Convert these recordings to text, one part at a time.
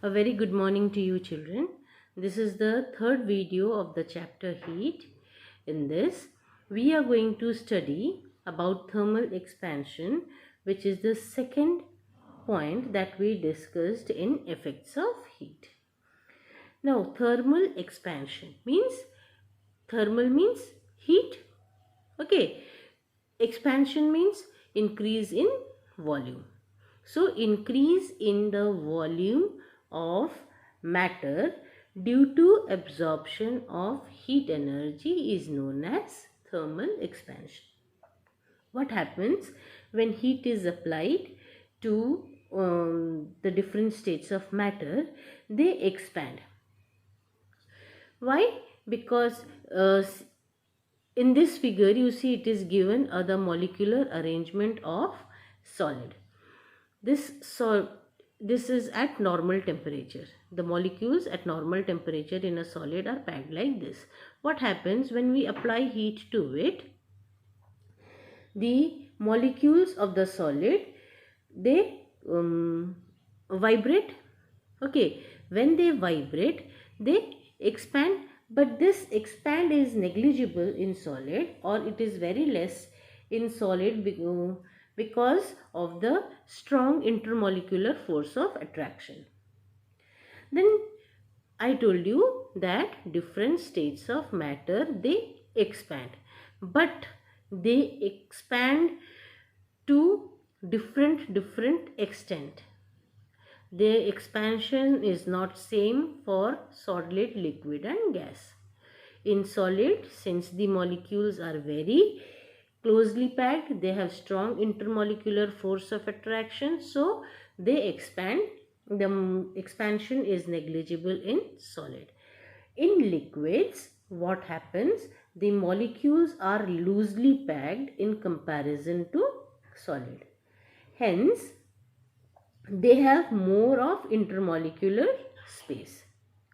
A very good morning to you children. This is the third video of the chapter heat. In this, we are going to study about thermal expansion, which is the second point that we discussed in effects of heat. Now, thermal expansion means, thermal means heat. Okay, expansion means increase in volume. So, increase in the volume of matter due to absorption of heat energy is known as thermal expansion. What happens when heat is applied to the different states of matter? They expand. Why? Because in this figure you see it is given the molecular arrangement of solid. This is at normal temperature. The molecules at normal temperature in a solid are packed like this. What happens when we apply heat to it? The molecules of the solid, they vibrate. Okay, when they vibrate, they expand, but this expand is negligible in solid, or it is very less in solid because of the strong intermolecular force of attraction. Then I told you that different states of matter, they expand, but they expand to different extent. The expansion is not same for solid, liquid and gas. In solid, since the molecules are very closely packed, they have strong intermolecular force of attraction, so they expand. The expansion is negligible in solid. In liquids, what happens? The molecules are loosely packed in comparison to solid. Hence, they have more of intermolecular space.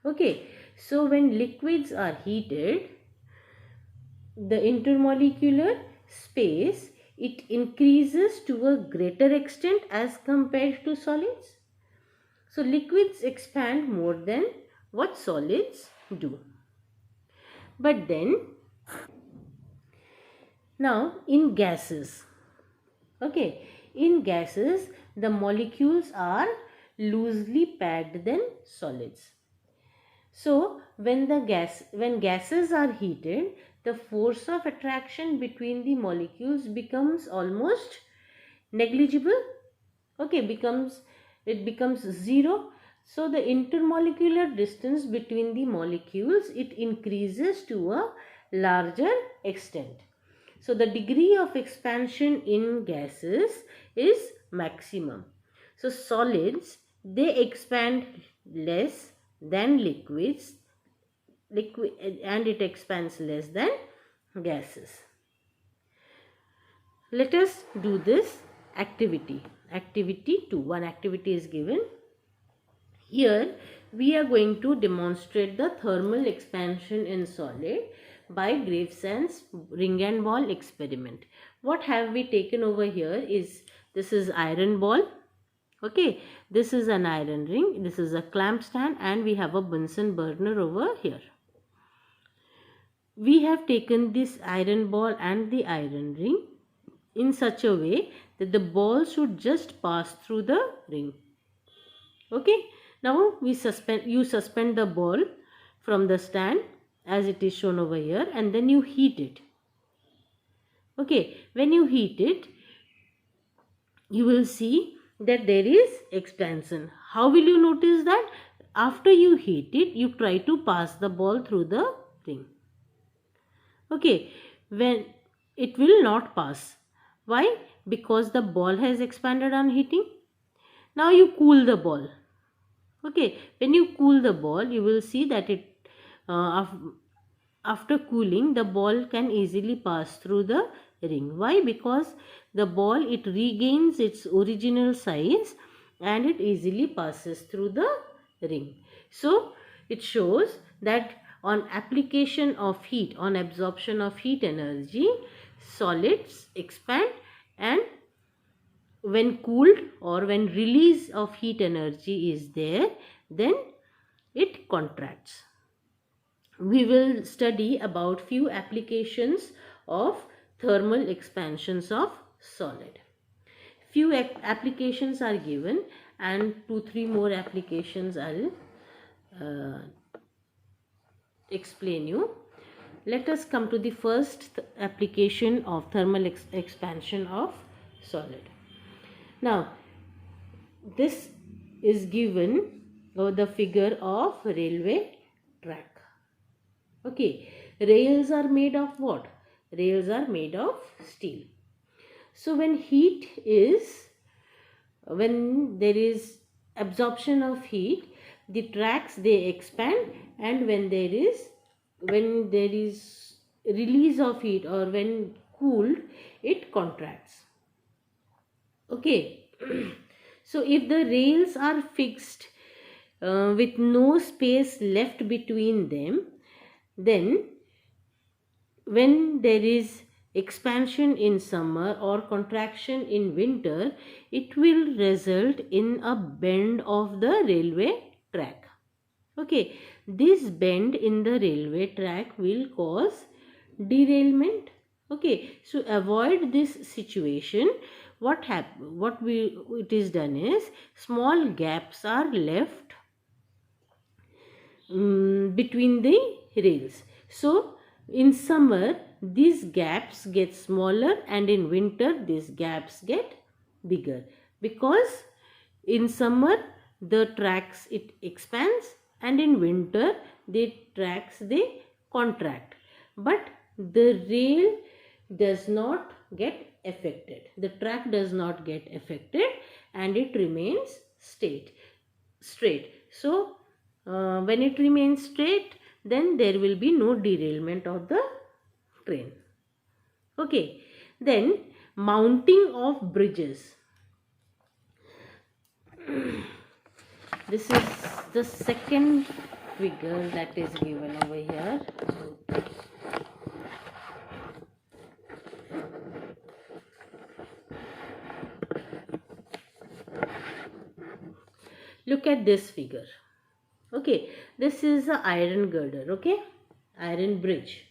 Okay, so when liquids are heated, the intermolecular space, it increases to a greater extent as compared to solids. So liquids expand more than what solids do. But then now in gases, okay, in gases the molecules are loosely packed than solids. So when gases are heated, the force of attraction between the molecules becomes almost negligible. Okay, it becomes zero. So the intermolecular distance between the molecules, it increases to a larger extent. So the degree of expansion in gases is maximum. So solids, they expand less than liquids, and it expands less than gases. Let us do this activity. Activity 2. One activity is given. Here we are going to demonstrate the thermal expansion in solid by Gravesand's ring and ball experiment. What have we taken over here is, this is iron ball. Okay, this is an iron ring, this is a clamp stand, and we have a Bunsen burner over here. We have taken this iron ball and the iron ring in such a way that the ball should just pass through the ring. Okay, now you suspend the ball from the stand as it is shown over here, and then you heat it. Okay, when you heat it, you will see that there is expansion. How will you notice that? After you heat it, you try to pass the ball through the ring. Okay, when it will not pass. Why? Because the ball has expanded on heating. Now you cool the ball. Okay, when you cool the ball, you will see that after cooling, the ball can easily pass through the ring. Why? Because the ball, it regains its original size and it easily passes through the ring. So it shows that on application of heat, on absorption of heat energy, solids expand and when cooled or when release of heat energy is there, then it contracts. We will study about few applications of thermal expansions of solid. Few applications are given, and 2-3 more applications I'll explain you. Let us come to the first application of thermal expansion of solid. Now this is given the figure of railway track. Okay, rails are made of what? Rails are made of steel. So when there is absorption of heat, the tracks they expand, and when there is release of heat or when cooled, it contracts. Okay. So if the rails are fixed with no space left between them, then when there is expansion in summer or contraction in winter, it will result in a bend of the railway track. Okay, this bend in the railway track will cause derailment. Okay, so avoid this situation, it is done is small gaps are left between the rails. So in summer these gaps get smaller, and in winter these gaps get bigger, because in summer the tracks it expands, and in winter the tracks they contract, but the rail does not get affected. The track does not get affected, and it remains straight. So when it remains straight, then there will be no derailment of the train. Okay, then mounting of bridges. This is the second figure that is given over here. Look at this figure. Okay, this is the iron girder. Okay, iron bridge.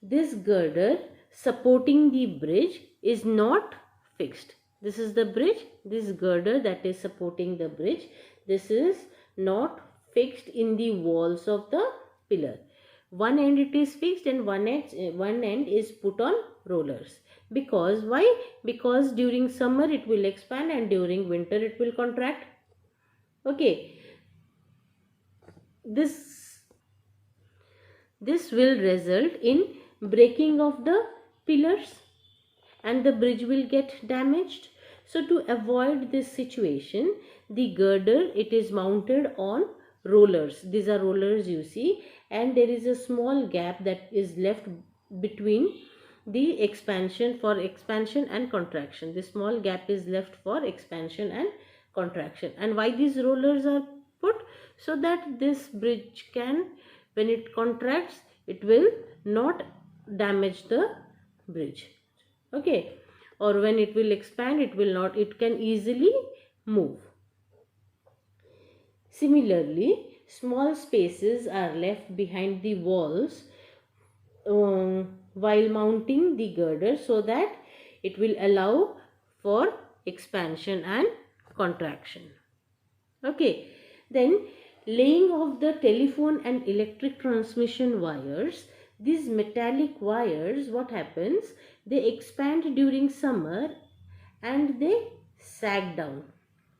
This girder supporting the bridge is not fixed. This is the bridge. This girder that is supporting the bridge, this is not fixed in the walls of the pillar. One end it is fixed, and one end is put on rollers. Because why? Because during summer it will expand, and during winter it will contract. Okay, this will result in breaking of the pillars, and the bridge will get damaged. So to avoid this situation, the girder, it is mounted on rollers. These are rollers you see, and there is a small gap that is left between the expansion and contraction. This small gap is left for expansion and contraction. And why these rollers are put? So that this bridge can, when it contracts, it will not damage the bridge. Okay, or when it will expand, it can easily move. Similarly, small spaces are left behind the walls while mounting the girder, so that it will allow for expansion and contraction. Okay, then laying of the telephone and electric transmission wires. These metallic wires, what happens? They expand during summer and they sag down.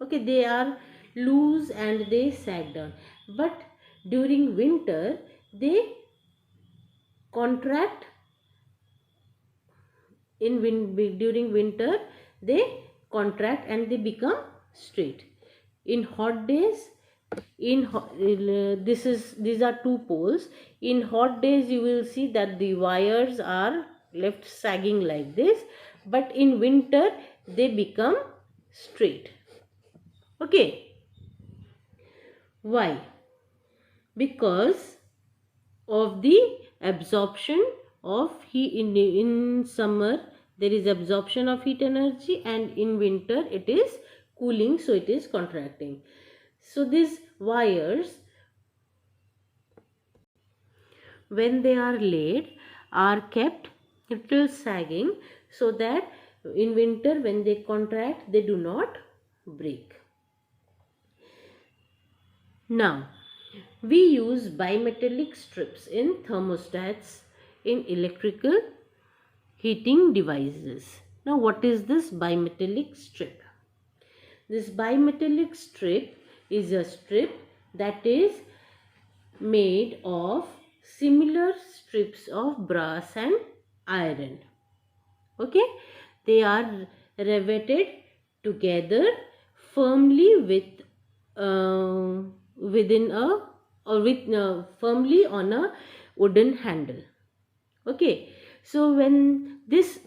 Okay, they are loose and they sag down. But during winter, they contract. During winter, they contract and they become straight. In hot days, these are two poles. In hot days you will see that the wires are left sagging like this, but in winter they become straight. Okay, why? Because of the absorption of heat in summer. there is absorption of heat energy, and in winter it is cooling, so it is contracting. So these wires, when they are laid, are kept little sagging, so that in winter when they contract they do not break. Now we use bimetallic strips in thermostats in electrical heating devices. Now what is this bimetallic strip? This bimetallic strip is a strip that is made of similar strips of brass and iron. Okay, they are riveted together firmly firmly on a wooden handle. Okay, so when this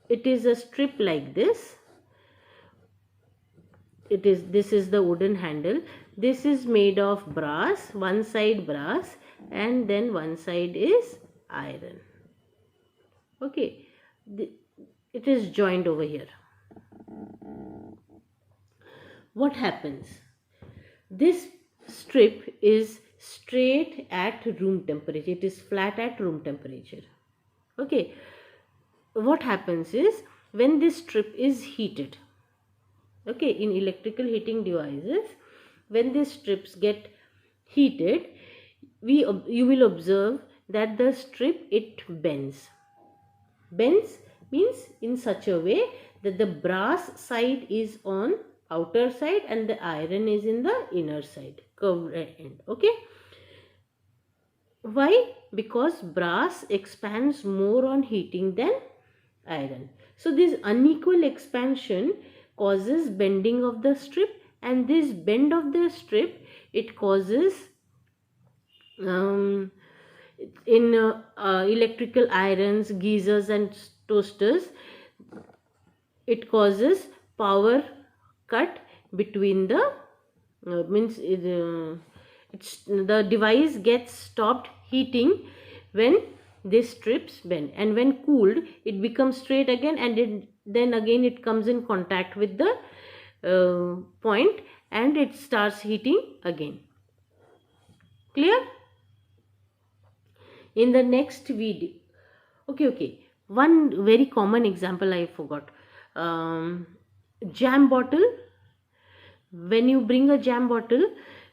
it is a strip like this, this is the wooden handle. This is made of brass, one side brass and then one side is iron. Okay, it is joined over here. What happens? This strip is straight at room temperature. It is flat at room temperature. Okay, what happens is when this strip is heated, okay, in electrical heating devices, when these strips get heated, you will observe that the strip, it bends. Bends means in such a way that the brass side is on outer side and the iron is in the inner side, curved end. Okay, why? Because brass expands more on heating than iron. So this unequal expansion causes bending of the strip, and this bend of the strip, it causes in electrical irons, geysers and toasters, it causes power cut between the the device gets stopped heating when these strips bend, and when cooled it becomes straight again, and then again it comes in contact with the point and it starts heating again. Clear? In the next video, okay, one very common example I forgot. Jam bottle. When you bring a jam bottle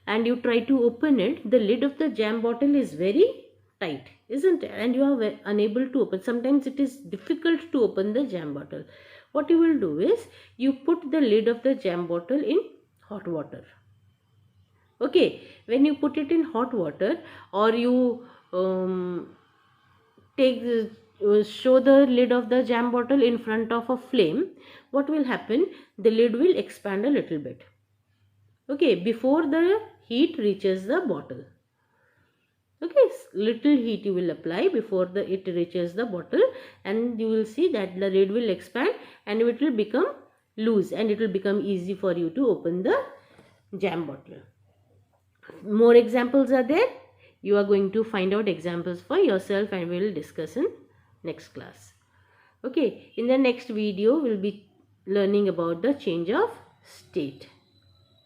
and you try to open it, the lid of the jam bottle is very tight, isn't it? And you are unable to open. Sometimes it is difficult to open the jam bottle. What you will do is you put the lid of the jam bottle in hot water. Okay, when you put it in hot water, or you show the lid of the jam bottle in front of a flame, what will happen? The lid will expand a little bit. Okay, before the heat reaches the bottle. Okay, little heat you will apply before it reaches the bottle, and you will see that the lid will expand and it will become loose, and it will become easy for you to open the jam bottle. More examples are there. You are going to find out examples for yourself and we will discuss in next class. Okay, in the next video we will be learning about the change of state.